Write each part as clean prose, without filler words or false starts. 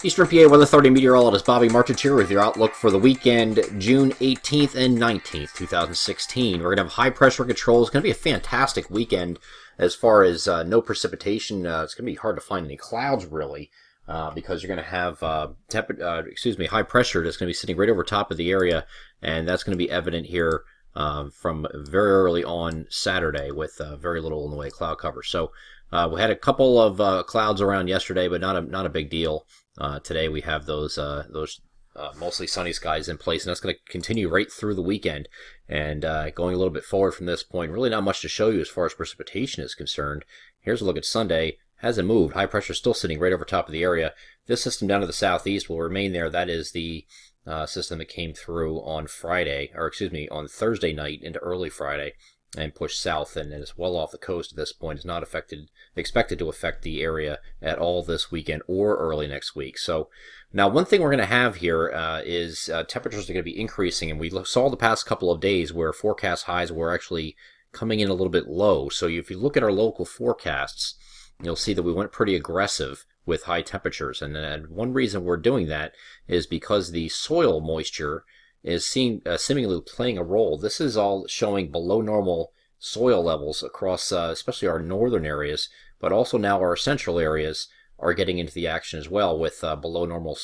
Eastern PA Weather Authority meteorologist Bobby Martrich here with your outlook for the weekend, June 18th and 19th, 2016. We're going to have high pressure control. It's going to be a fantastic weekend as far as no precipitation. It's going to be hard to find any clouds, really, because you're going to have high pressure that's going to be sitting right over top of the area, and that's going to be evident here from very early on Saturday with very little in the way of cloud cover. So we had a couple of clouds around yesterday, but not a big deal. Today we have those mostly sunny skies in place, and that's going to continue right through the weekend. And going a little bit forward from this point, really not much to show you as far as precipitation is concerned. Here's a look at Sunday. Hasn't moved. High pressure still sitting right over top of the area. This system down to the southeast will remain there. That is the system that came through on on Thursday night into early Friday and pushed south, and is well off the coast at this point. Is not expected to affect the area at all this weekend or early next week. So now one thing we're going to have here is temperatures are going to be increasing, and we saw the past couple of days where forecast highs were actually coming in a little bit low. So if you look at our local forecasts, you'll see that we went pretty aggressive with high temperatures, and one reason we're doing that is because the soil moisture is seemingly playing a role. This is all showing below normal soil levels across especially our northern areas, but also now our central areas are getting into the action as well with below normal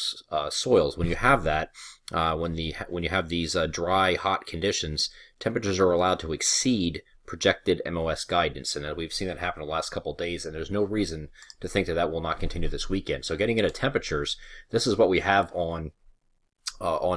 soils. When you have that, when you have these dry, hot conditions, temperatures are allowed to exceed projected MOS guidance, and we've seen that happen the last couple of days, and there's no reason to think that will not continue this weekend. So getting into temperatures, this is what we have on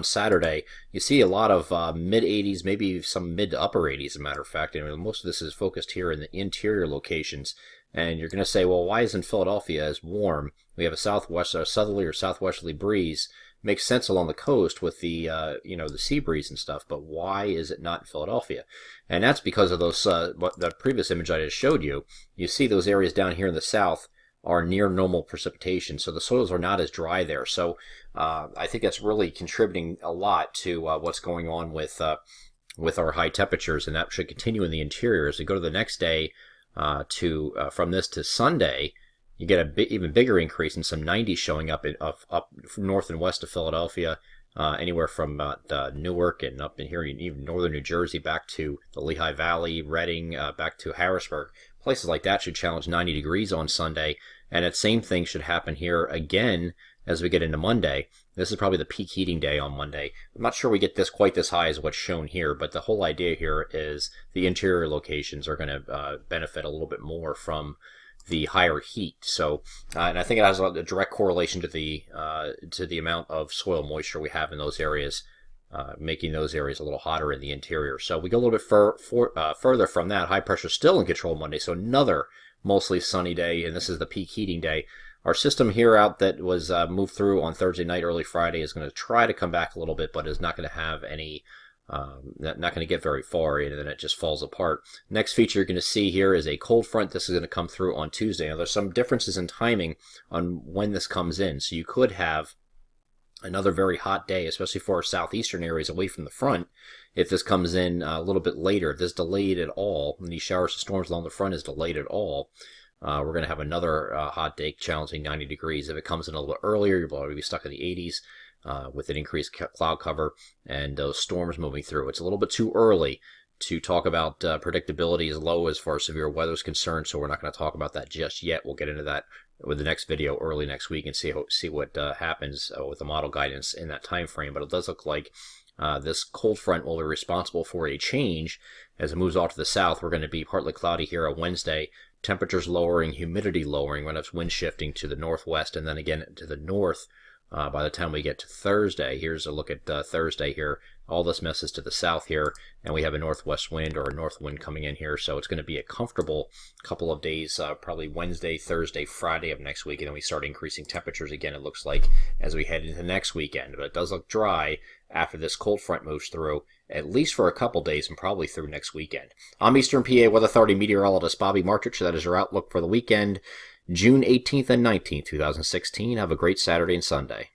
Saturday. You see a lot of mid-80s, maybe some mid to upper 80s, as a matter of fact. And most of this is focused here in the interior locations. And you're going to say, well, why isn't Philadelphia as warm? We have a southerly or southwesterly breeze. Makes sense along the coast with the the sea breeze and stuff, but why is it not in Philadelphia? And that's because of those the previous image I just showed you. You see those areas down here in the south are near normal precipitation, so the soils are not as dry there. So I think that's really contributing a lot to what's going on with our high temperatures, and that should continue in the interior. As we go to the next day, from this to Sunday, you get a even bigger increase, in some 90s showing up up north and west of Philadelphia, anywhere from Newark and up in here, even northern New Jersey, back to the Lehigh Valley, Reading, back to Harrisburg. Places like that should challenge 90 degrees on Sunday, and that same thing should happen here again as we get into Monday. This is probably the peak heating day on Monday. I'm not sure we get quite this high as what's shown here, but the whole idea here is the interior locations are going to benefit a little bit more from the higher heat. So, and I think it has a direct correlation to the amount of soil moisture we have in those areas, making those areas a little hotter in the interior. So we go a little bit further from that. High pressure still in control Monday, so another mostly sunny day, and this is the peak heating day. Our system here out that was moved through on Thursday night, early Friday, is going to try to come back a little bit, but is not going to have any, not going to get very far, and then it just falls apart. Next feature you're going to see here is a cold front. This is going to come through on Tuesday. Now there's some differences in timing on when this comes in, so you could have another very hot day, especially for our southeastern areas away from the front, if this comes in a little bit later. If this is delayed at all, and these showers and storms along the front is delayed at all, we're going to have another hot day challenging 90 degrees. If it comes in a little bit earlier, you'll probably be stuck in the 80s with an increased cloud cover and those storms moving through. It's a little bit too early to talk about predictability as low as far as severe weather is concerned, so we're not going to talk about that just yet. We'll get into that with the next video early next week and see what happens with the model guidance in that time frame. But it does look like this cold front will be responsible for a change as it moves off to the south. We're going to be partly cloudy here on Wednesday. Temperatures lowering, humidity lowering, when it's wind shifting to the northwest and then again to the north by the time we get to Thursday. Here's a look at Thursday here. All this messes to the south here, and we have a northwest wind or a north wind coming in here, so it's going to be a comfortable couple of days, probably Wednesday, Thursday, Friday of next week, and then we start increasing temperatures again, it looks like, as we head into next weekend. But it does look dry after this cold front moves through, at least for a couple days and probably through next weekend. I'm Eastern PA Weather Authority meteorologist Bobby Martrich. That is your outlook for the weekend, June 18th and 19th, 2016. Have a great Saturday and Sunday.